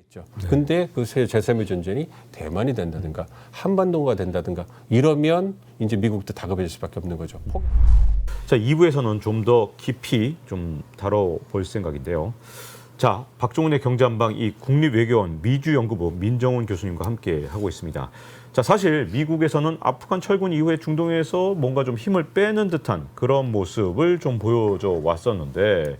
있죠. 근데 그 제3의 전쟁이 대만이 된다든가 한반도가 된다든가 이러면 이제 미국도 다급해질 수밖에 없는 거죠. 자, 2부에서는 좀 더 깊이 좀 다뤄볼 생각인데요. 자, 박종훈의 경제한방 이 국립외교원 미주연구부 민정훈 교수님과 함께 하고 있습니다. 자, 사실 미국에서는 아프간 철군 이후에 중동에서 뭔가 좀 힘을 빼는 듯한 그런 모습을 좀 보여줘 왔었는데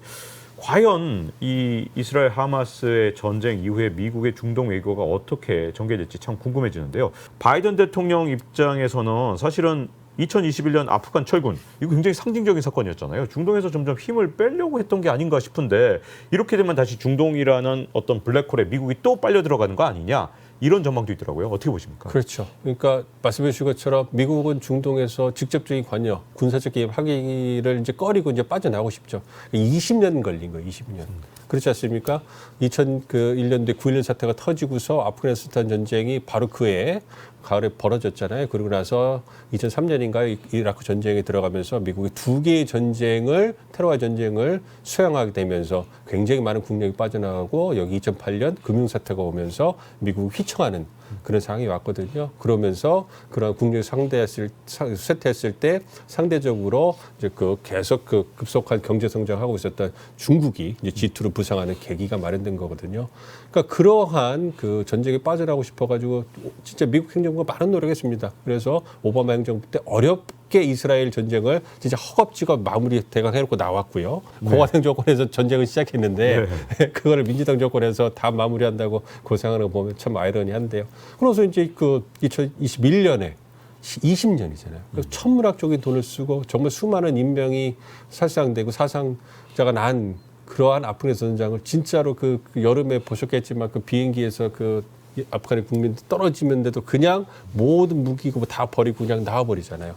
과연 이 이스라엘 하마스의 전쟁 이후에 미국의 중동 외교가 어떻게 전개될지 참 궁금해지는데요. 바이든 대통령 입장에서는 사실은 2021년 아프간 철군, 이거 굉장히 상징적인 사건이었잖아요. 중동에서 점점 힘을 빼려고 했던 게 아닌가 싶은데 이렇게 되면 다시 중동이라는 어떤 블랙홀에 미국이 또 빨려 들어가는 거 아니냐, 이런 전망도 있더라고요. 어떻게 보십니까? 그렇죠. 그러니까 말씀해 주신 것처럼 미국은 중동에서 직접적인 관여, 군사적 개입하기를 이제 꺼리고 이제 빠져나오고 싶죠. 20년 걸린 거예요. 20년. 그렇지 않습니까? 2001년도에 9.11 사태가 터지고서 아프가니스탄 전쟁이 바로 그해 가을에 벌어졌잖아요. 그러고 나서 2003년인가 이라크 전쟁에 들어가면서 미국이 두 개의 전쟁을, 테러와 전쟁을 수행하게 되면서 굉장히 많은 국력이 빠져나가고 여기 2008년 금융사태가 오면서 미국이 휘청하는 그런 상황이 왔거든요. 그러면서 그런 국력이 쇠퇴했을 때 상대적으로 이제 계속 급속한 경제 성장하고 있었던 중국이 이제 G2로 부상하는 계기가 마련된 거거든요. 그러니까 그러한 그 전쟁에 빠져나오고 싶어가지고 진짜 미국 행정부가 많은 노력했습니다. 그래서 오바마 행정부 때 어렵게 이스라엘 전쟁을 진짜 허겁지겁 마무리 대강 해놓고 나왔고요. 공화당 정권에서 전쟁을 시작했는데 그거를 민주당 정권에서 다 마무리한다고 고생하는 거 보면 참 아이러니한데요. 그래서 이제 그 2021년에 20년이잖아요. 그래서 천문학적인 돈을 쓰고 정말 수많은 인명이 살상되고 사상자가 난 그러한 아프간 전장을 진짜로 그 여름에 보셨겠지만 그 비행기에서 그 아프간의 국민들 떨어지는데도 그냥 모든 무기고 다 버리고 그냥 나와버리잖아요.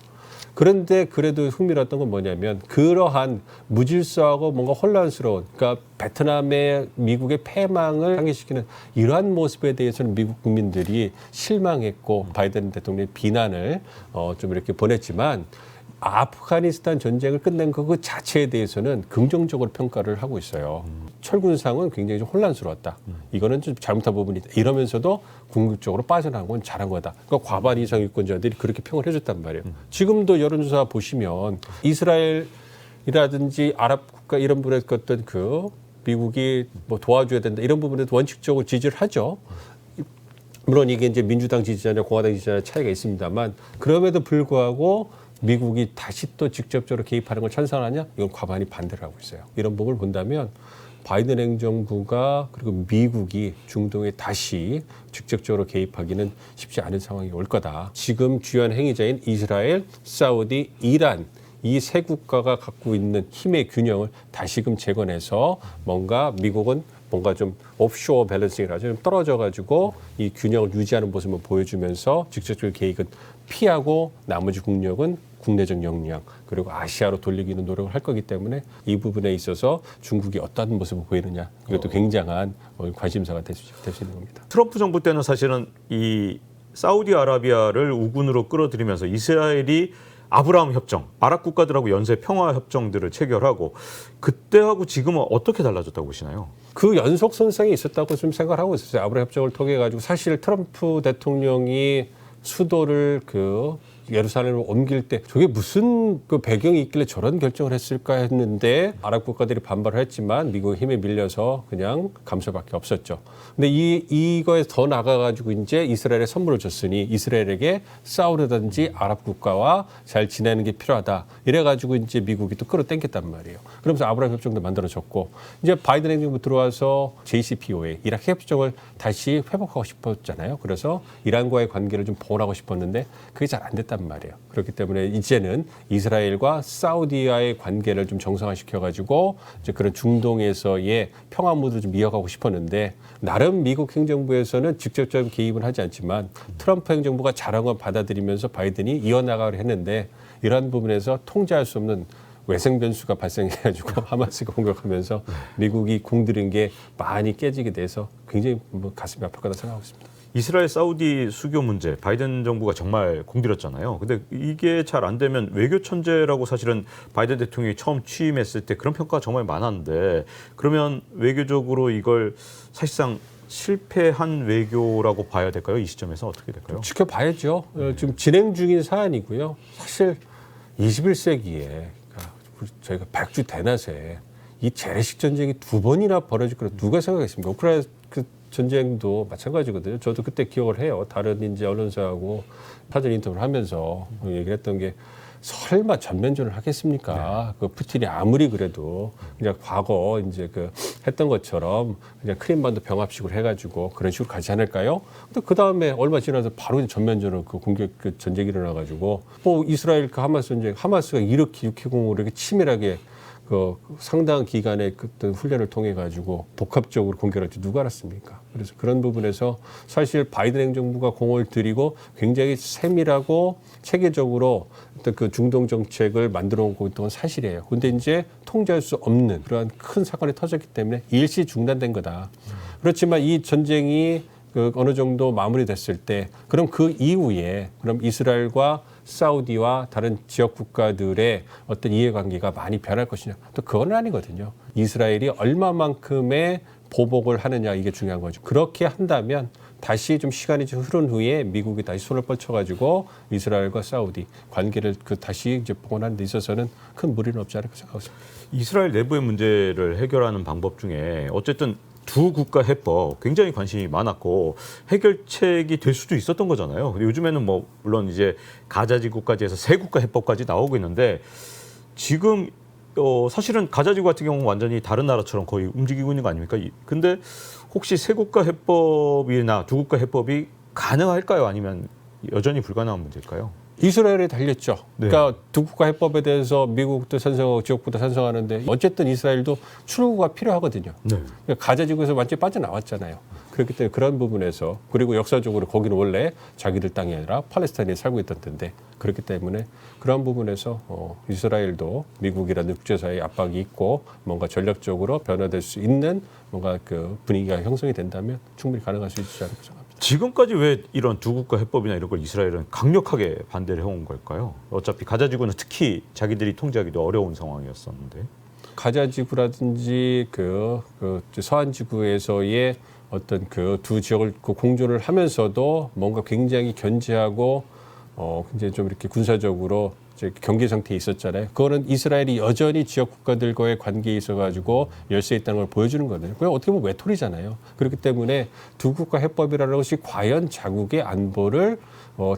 그런데 그래도 흥미로웠던 건 뭐냐면 그러한 무질서하고 뭔가 혼란스러운, 그러니까 베트남의 미국의 패망을 상기시키는 이러한 모습에 대해서는 미국 국민들이 실망했고 바이든 대통령의 비난을 좀 이렇게 보냈지만 아프가니스탄 전쟁을 끝낸 그 자체에 대해서는 긍정적으로 평가를 하고 있어요. 철군상은 굉장히 좀 혼란스러웠다. 이거는 좀 잘못한 부분이다. 이러면서도 궁극적으로 빠져나간 건 잘한 거다. 그러니까 과반 이상 유권자들이 그렇게 평을 해줬단 말이에요. 지금도 여론조사 보시면 이스라엘이라든지 아랍 국가 이런 분의 어떤 그 미국이 뭐 도와줘야 된다 이런 부분에도 원칙적으로 지지를 하죠. 물론 이게 이제 민주당 지지자냐 공화당 지지자냐 차이가 있습니다만 그럼에도 불구하고 미국이 다시 또 직접적으로 개입하는 걸 찬성하냐? 이건 과반이 반대를 하고 있어요. 이런 부분을 본다면 바이든 행정부가 그리고 미국이 중동에 다시 직접적으로 개입하기는 쉽지 않은 상황이 올 거다. 지금 주요한 행위자인 이스라엘, 사우디, 이란 이 세 국가가 갖고 있는 힘의 균형을 다시금 재건해서 뭔가 미국은 뭔가 좀 옵쇼어 밸런싱이라서 좀 떨어져가지고 이 균형을 유지하는 모습을 보여주면서 직접적인 개입은 피하고 나머지 국력은 국내적 역량 그리고 아시아로 돌리기는 노력을 할 거기 때문에 이 부분에 있어서 중국이 어떤 모습을 보이느냐 이것도 굉장한 관심사가 될 수 있는 겁니다. 트럼프 정부 때는 사실은 이 사우디아라비아를 우군으로 끌어들이면서 이스라엘이 아브라함 협정, 아랍 국가들하고 연쇄 평화 협정들을 체결하고 그때하고 지금은 어떻게 달라졌다고 보시나요? 그 연속선상이 있었다고 좀 생각을 하고 있었어요. 아브라함 협정을 통해 가지고 사실 트럼프 대통령이 수도를 예루살렘으로 옮길 때 저게 무슨 그 배경이 있길래 저런 결정을 했을까 했는데 아랍 국가들이 반발을 했지만 미국의 힘에 밀려서 그냥 감수밖에 없었죠. 근데 이거에 더 나가가지고 이제 이스라엘에 선물을 줬으니 이스라엘에게 싸우려든지 아랍 국가와 잘 지내는 게 필요하다. 이래가지고 이제 미국이 또 끌어당겼단 말이에요. 그러면서 아브라함 협정도 만들어졌고 이제 바이든 행정부 들어와서 JCPOA 이라크 협정을 다시 회복하고 싶었잖아요. 그래서 이란과의 관계를 좀 보완하고 싶었는데 그게 잘 안 됐단 말이에요. 그렇기 때문에 이제는 이스라엘과 사우디와의 관계를 좀 정상화시켜가지고 이제 그런 중동에서의 평화 무드를 좀 이어가고 싶었는데 나름 미국 행정부에서는 직접적인 개입은 하지 않지만 트럼프 행정부가 잘한 걸 받아들이면서 바이든이 이어나가려 했는데 이러한 부분에서 통제할 수 없는 외생 변수가 발생해가지고 하마스가 공격하면서 미국이 공들인 게 많이 깨지게 돼서 굉장히 가슴이 아플 거다 생각하고 있습니다. 이스라엘 사우디 수교 문제 바이든 정부가 정말 공들였잖아요. 근데 이게 잘 안 되면 외교 천재라고 사실은 바이든 대통령이 처음 취임했을 때 그런 평가가 정말 많았는데 그러면 외교적으로 이걸 사실상 실패한 외교라고 봐야 될까요? 이 시점에서 어떻게 될까요? 지켜봐야죠. 지금 진행 중인 사안이고요. 사실 21세기에 그러니까 저희가 백주 대낮에 이 재래식 전쟁이 두 번이나 벌어질 거라 누가 생각했습니까? 우크라이나 그 전쟁도 마찬가지거든요. 저도 그때 기억을 해요. 다른 이제 언론사하고 사전 인터뷰를 하면서 얘기를 했던 게 설마 전면전을 하겠습니까? 그 푸틴이 아무리 그래도 그냥 과거 이제 그 했던 것처럼 그냥 크림반도 병합식으로 해가지고 그런 식으로 가지 않을까요? 근데 그 다음에 얼마 지나서 바로 이제 전면전으로 그 공격 그 전쟁이 일어나가지고 뭐 이스라엘 그 하마스 전쟁, 하마스가 이렇게 육해공으로 이렇게 치밀하게 그 상당한 기간의 그떤 훈련을 통해 가지고 복합적으로 공격할 줄 누가 알았습니까? 그래서 그런 부분에서 사실 바이든 행정부가 공을 들이고 굉장히 세밀하고 체계적으로 어떤 그 중동 정책을 만들어 오고 있던 건 사실이에요. 근데 이제 통제할 수 없는 그러한 큰 사건이 터졌기 때문에 일시 중단된 거다. 그렇지만 이 전쟁이 그 어느 정도 마무리됐을 때 그럼 그 이후에 그럼 이스라엘과 사우디와 다른 지역 국가들의 어떤 이해관계가 많이 변할 것이냐. 또 그건 아니거든요. 이스라엘이 얼마만큼의 보복을 하느냐 이게 중요한 거죠. 그렇게 한다면 다시 좀 시간이 좀 흐른 후에 미국이 다시 손을 뻗쳐가지고 이스라엘과 사우디 관계를 그 다시 이제 복원하는 데 있어서는 큰 무리는 없지 않을까 생각합니다. 이스라엘 내부의 문제를 해결하는 방법 중에 어쨌든 두 국가 해법 굉장히 관심이 많았고 해결책이 될 수도 있었던 거잖아요. 근데 요즘에는 뭐 물론 이제 가자지구까지 해서 세 국가 해법까지 나오고 있는데 지금 사실은 가자지구 같은 경우는 완전히 다른 나라처럼 거의 움직이고 있는 거 아닙니까? 근데 혹시 세 국가 해법이나 두 국가 해법이 가능할까요? 아니면 여전히 불가능한 문제일까요? 이스라엘에 달렸죠. 네. 그러니까 두 국가 해법에 대해서 미국도 찬성하고 지역부도 찬성하는데 어쨌든 이스라엘도 출구가 필요하거든요. 네. 그러니까 가자지구에서 완전히 빠져나왔잖아요. 그렇기 때문에 그런 부분에서 그리고 역사적으로 거기는 원래 자기들 땅이 아니라 팔레스타인에 살고 있던 데인데 그렇기 때문에 그런 부분에서 이스라엘도 미국이라는 국제사회의 압박이 있고 뭔가 전략적으로 변화될 수 있는 뭔가 그 분위기가 형성이 된다면 충분히 가능할 수 있지 않을까 생각합니다. 지금까지 왜 이런 두 국가 해법이나 이런 걸 이스라엘은 강력하게 반대를 해온 걸까요? 어차피 가자지구는 특히 자기들이 통제하기도 어려운 상황이었었는데. 가자지구라든지 그 서한지구에서의 어떤 그 두 지역을 그 공존을 하면서도 뭔가 굉장히 견제하고 굉장히 좀 이렇게 군사적으로 이제 경계 상태에 있었잖아요. 그거는 이스라엘이 여전히 지역 국가들과의 관계에 있어가지고 열세 있다는 걸 보여주는 거거든요. 그냥 어떻게 보면 외톨이잖아요. 그렇기 때문에 두 국가 해법이라는 것이 과연 자국의 안보를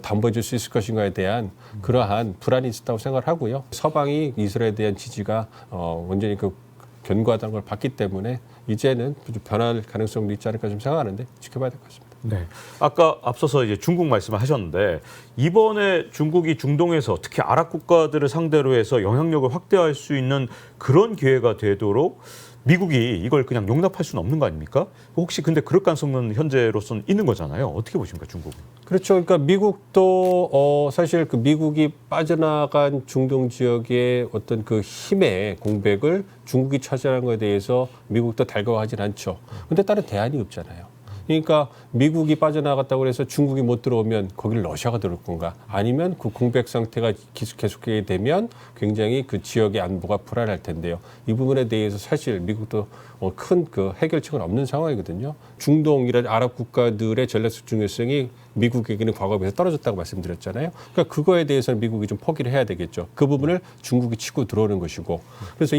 담보해줄 수 있을 것인가에 대한 그러한 불안이 있었다고 생각을 하고요. 서방이 이스라엘에 대한 지지가 완전히 그 견고하다는 걸 봤기 때문에 이제는 좀 변할 가능성도 있지 않을까 좀 생각하는데 지켜봐야 될 것 같습니다. 네. 아까 앞서서 이제 중국 말씀을 하셨는데 이번에 중국이 중동에서 특히 아랍 국가들을 상대로 해서 영향력을 확대할 수 있는 그런 기회가 되도록 미국이 이걸 그냥 용납할 수는 없는 거 아닙니까? 혹시 근데 그럴 가능성은 현재로서는 있는 거잖아요. 어떻게 보십니까, 중국은? 그렇죠. 그러니까 미국도 사실 그 미국이 빠져나간 중동 지역의 어떤 그 힘의 공백을 중국이 차지하는 것에 대해서 미국도 달가워하진 않죠. 근데 다른 대안이 없잖아요. 그러니까 미국이 빠져나갔다고 해서 중국이 못 들어오면 거기를 러시아가 들어올 건가? 아니면 그 공백 상태가 계속하게 되면 굉장히 그 지역의 안보가 불안할 텐데요. 이 부분에 대해서 사실 미국도 큰 그 해결책은 없는 상황이거든요. 중동이라는 아랍 국가들의 전략적 중요성이 미국에게는 과거에 비해서 떨어졌다고 말씀드렸잖아요. 그러니까 그거에 대해서는 미국이 좀 포기를 해야 되겠죠. 그 부분을 중국이 치고 들어오는 것이고. 그래서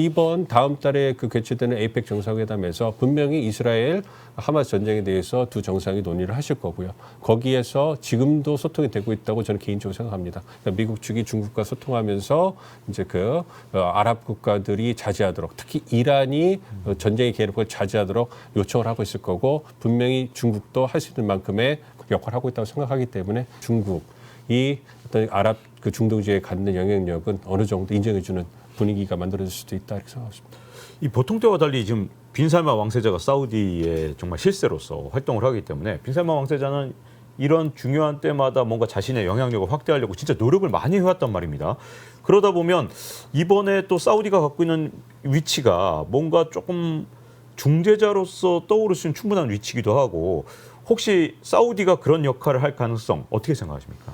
다음 달에 그 개최되는 에이펙 정상회담에서 분명히 이스라엘 하마스 전쟁에 대해서 두 정상이 논의를 하실 거고요. 거기에서 지금도 소통이 되고 있다고 저는 개인적으로 생각합니다. 그러니까 미국 측이 중국과 소통하면서 이제 그 아랍 국가들이 자제하도록 특히 이란이 전쟁의 개입을 자제하도록 요청을 하고 있을 거고 분명히 중국도 할 수 있는 만큼의 역할을 하고 있다고 생각하기 때문에 중국이 어떤 아랍 그 중동 지역에 갖는 영향력은 어느 정도 인정해주는 분위기가 만들어질 수도 있다 이렇게 생각합니다. 이 보통 때와 달리 지금 빈살만 왕세자가 사우디의 정말 실세로서 활동을 하기 때문에 빈살만 왕세자는 이런 중요한 때마다 뭔가 자신의 영향력을 확대하려고 진짜 노력을 많이 해왔단 말입니다. 그러다 보면 이번에 또 사우디가 갖고 있는 위치가 뭔가 조금 중재자로서 떠오를 수 있는 충분한 위치이기도 하고 혹시 사우디가 그런 역할을 할 가능성 어떻게 생각하십니까?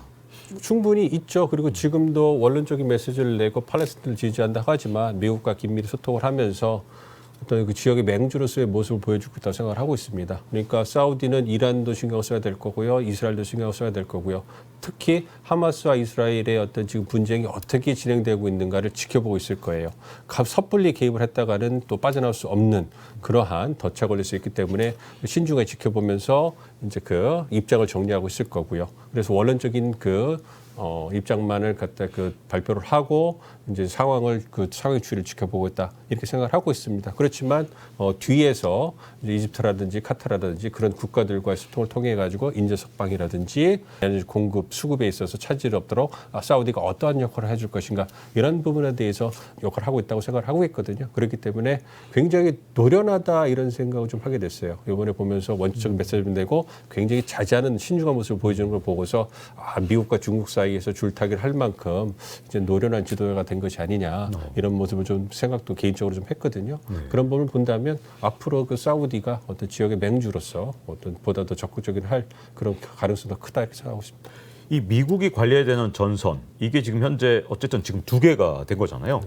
충분히 있죠. 그리고 지금도 원론적인 메시지를 내고 팔레스타인을 지지한다 하지만 미국과 긴밀히 소통을 하면서 어떤 그 지역의 맹주로서의 모습을 보여주고 있다고 생각을 하고 있습니다. 그러니까 사우디는 이란도 신경을 써야 될 거고요, 이스라엘도 신경을 써야 될 거고요. 특히 하마스와 이스라엘의 어떤 지금 분쟁이 어떻게 진행되고 있는가를 지켜보고 있을 거예요. 섣불리 개입을 했다가는 또 빠져나올 수 없는 그러한 덫에 걸릴 수 있기 때문에 신중하게 지켜보면서 이제 그 입장을 정리하고 있을 거고요. 그래서 원론적인 입장만을 갖다 발표를 하고 이제 상황의 추이를 지켜보고 있다 이렇게 생각을 하고 있습니다. 그렇지만 뒤에서 이제 이집트라든지 카타르라든지 그런 국가들과의 소통을 통해 가지고 인재 석방이라든지 공급 수급에 있어서 차질이 없도록 사우디가 어떠한 역할을 해줄 것인가 이런 부분에 대해서 역할을 하고 있다고 생각을 하고 있거든요. 그렇기 때문에 굉장히 노련하다 이런 생각을 좀 하게 됐어요. 이번에 보면서 원칙적 메시지를 내고 굉장히 자제하는 신중한 모습을 보여주는 걸 보고서 미국과 중국 사이에서 줄타기를 할 만큼 이제 노련한 지도자가 된 것이 아니냐 이런 모습을 좀 생각도 개인적으로 좀 했거든요. 그런 부분을 본다면 앞으로 그 사우디가 어떤 지역의 맹주로서 어떤 보다 더 적극적인 할 그런 가능성이 더 크다 이렇게 생각하고 있습니다. 이 미국이 관리해야 되는 전선 이게 지금 현재 어쨌든 지금 2개가 된 거잖아요.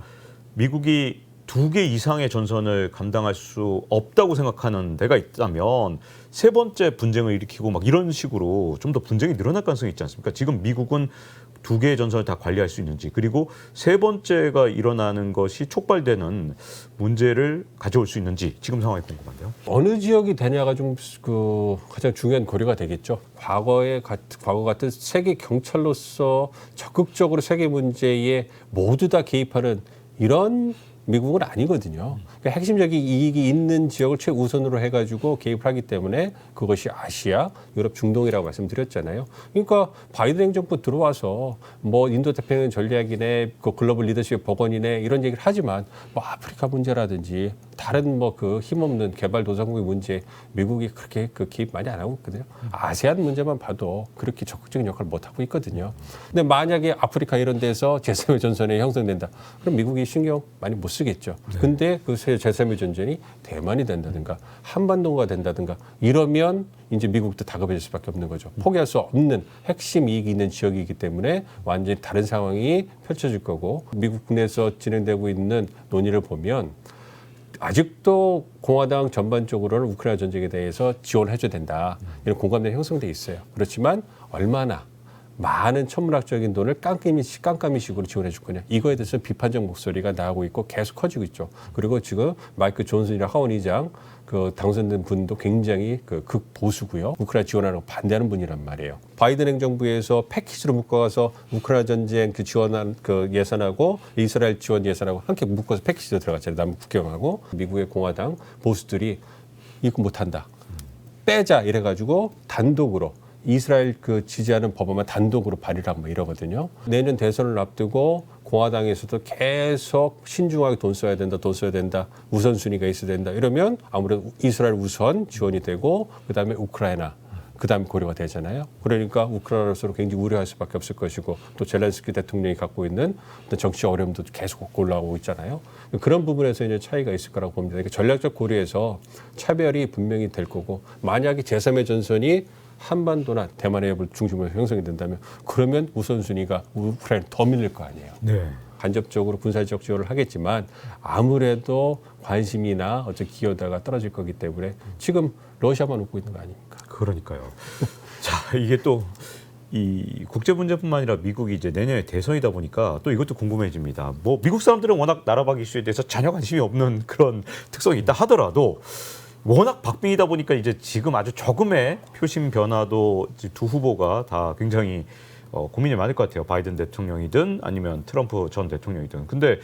미국이 2개 이상의 전선을 감당할 수 없다고 생각하는 데가 있다면 세 번째 분쟁을 일으키고 막 이런 식으로 좀 더 분쟁이 늘어날 가능성이 있지 않습니까? 지금 미국은 2개의 전선을 다 관리할 수 있는지 그리고 세 번째가 일어나는 것이 촉발되는 문제를 가져올 수 있는지 지금 상황이 궁금한데요. 어느 지역이 되냐가 좀 가장 중요한 고려가 되겠죠. 과거 같은 세계 경찰로서 적극적으로 세계 문제에 모두 다 개입하는 이런 미국은 아니거든요. 그러니까 핵심적인 이익이 있는 지역을 최우선으로 해가지고 개입을 하기 때문에 그것이 아시아, 유럽, 중동이라고 말씀드렸잖아요. 그러니까 바이든 행정부 들어와서 뭐 인도태평양 전략이네, 그 글로벌 리더십 복원이네 이런 얘기를 하지만 뭐 아프리카 문제라든지 다른 뭐 그 힘없는 개발도상국의 문제 미국이 그렇게 개입 많이 안 하고 있거든요. 아세안 문제만 봐도 그렇게 적극적인 역할을 못 하고 있거든요. 근데 만약에 아프리카 이런 데서 제3의 전선이 형성된다. 그럼 미국이 신경 많이 못 쓰겠죠. 근데 그 제3의 전쟁이 대만이 된다든가 한반도가 된다든가 이러면 이제 미국도 다급해질 수밖에 없는 거죠. 포기할 수 없는 핵심 이익이 있는 지역이기 때문에 완전히 다른 상황이 펼쳐질 거고 미국 내에서 진행되고 있는 논의를 보면 아직도 공화당 전반적으로는 우크라이나 전쟁에 대해서 지원해줘야 된다. 이런 공감대가 형성돼 있어요. 그렇지만 얼마나 많은 천문학적인 돈을 깜깜이식으로 지원해 줄 거냐. 이거에 대해서 비판적 목소리가 나오고 있고 계속 커지고 있죠. 그리고 지금 마이크 존슨이랑 하원 의장 당선된 분도 굉장히 극보수고요. 우크라이나 지원하는 거 반대하는 분이란 말이에요. 바이든 행정부에서 패키지로 묶어가서 우크라이나 전쟁 지원한 예산하고 이스라엘 지원 예산하고 함께 묶어서 패키지로 들어갔잖아요. 남북 국경하고 미국의 공화당 보수들이 이거 못한다. 빼자 이래가지고 단독으로 이스라엘 지지하는 법안만 단독으로 발의를 하고 이러거든요. 내년 대선을 앞두고 공화당에서도 계속 신중하게 돈 써야 된다, 우선순위가 있어야 된다. 이러면 아무래도 이스라엘 우선 지원이 되고 그다음에 우크라이나, 그다음에 고려가 되잖아요. 그러니까 우크라이나로서 굉장히 우려할 수밖에 없을 것이고 또 젤렌스키 대통령이 갖고 있는 어떤 정치 어려움도 계속 올라오고 있잖아요. 그런 부분에서 이제 차이가 있을 거라고 봅니다. 그러니까 전략적 고려에서 차별이 분명히 될 거고 만약에 제3의 전선이 한반도나 대만의 중심으로 형성이 된다면 그러면 우선순위가 우크라이나 더 밀릴 거 아니에요. 네. 간접적으로 군사적 지원을 하겠지만 아무래도 관심이나 어떤 기여도가 떨어질 거기 때문에 지금 러시아만 웃고 있는 거 아닙니까? 그러니까요. 자, 이게 또 이 국제 문제뿐만 아니라 미국이 이제 내년에 대선이다 보니까 또 이것도 궁금해집니다. 뭐 미국 사람들은 워낙 나라박 이슈에 대해서 전혀 관심이 없는 그런 특성이 있다 하더라도 워낙 박빙이다 보니까 이제 지금 아주 조금의 표심 변화도 두 후보가 다 굉장히 고민이 많을 것 같아요. 바이든 대통령이든 아니면 트럼프 전 대통령이든. 근데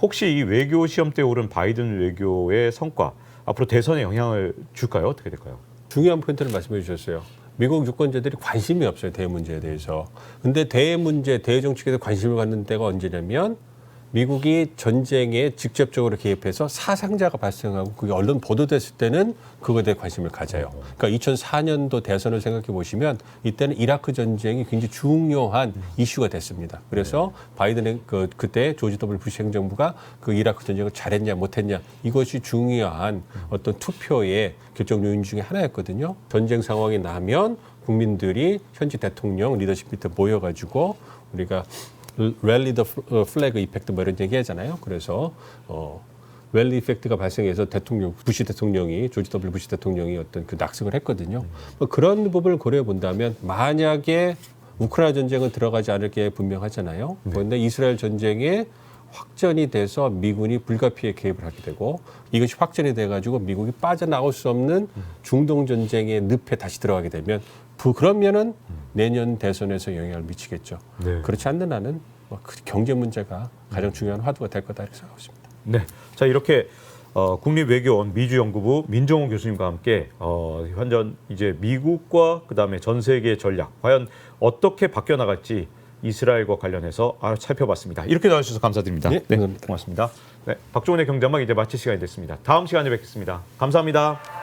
혹시 이 외교 시험 때 오른 바이든 외교의 성과 앞으로 대선에 영향을 줄까요? 어떻게 될까요? 중요한 포인트를 말씀해 주셨어요. 미국 유권자들이 관심이 없어요. 대외 문제에 대해서. 근데 대외 문제, 대외 정책에 대해 관심을 갖는 때가 언제냐면 미국이 전쟁에 직접적으로 개입해서 사상자가 발생하고 그게 언론 보도됐을 때는 그거에 대해 관심을 가져요. 그러니까 2004년도 대선을 생각해 보시면 이때는 이라크 전쟁이 굉장히 중요한 이슈가 됐습니다. 그래서 바이든의 그때 조지 W 부시 행정부가 그 이라크 전쟁을 잘했냐 못했냐 이것이 중요한 어떤 투표의 결정 요인 중에 하나였거든요. 전쟁 상황이 나면 국민들이 현지 대통령 리더십 밑에 모여가지고 우리가 랠리 더 플래그 이펙트 뭐 이런 얘기 하잖아요. 그래서 웰리 이펙트가 발생해서 부시 대통령이 조지 W 부시 대통령이 어떤 그 낙승을 했거든요. 뭐 그런 부분을 고려해 본다면 만약에 우크라이나 전쟁은 들어가지 않을 게 분명하잖아요. 그런데 이스라엘 전쟁에 확전이 돼서 미군이 불가피하게 개입을 하게 되고 이것이 확전이 돼가지고 미국이 빠져나올 수 없는 중동 전쟁의 늪에 다시 들어가게 되면 그러면은 내년 대선에서 영향을 미치겠죠. 네. 그렇지 않는 한은 뭐 경제 문제가 가장 중요한 화두가 될 거다 이렇게 생각하고 있습니다. 네. 자, 이렇게 국립외교원 미주연구부 민정훈 교수님과 함께 현재 이제 미국과 그다음에 전 세계의 전략 과연 어떻게 바뀌어 나갈지 이스라엘과 관련해서 살펴봤습니다. 이렇게 나와주셔서 감사드립니다. 네, 감사합니다. 고맙습니다. 네, 박종훈의 경제막 이제 마칠 시간이 됐습니다. 다음 시간에 뵙겠습니다. 감사합니다.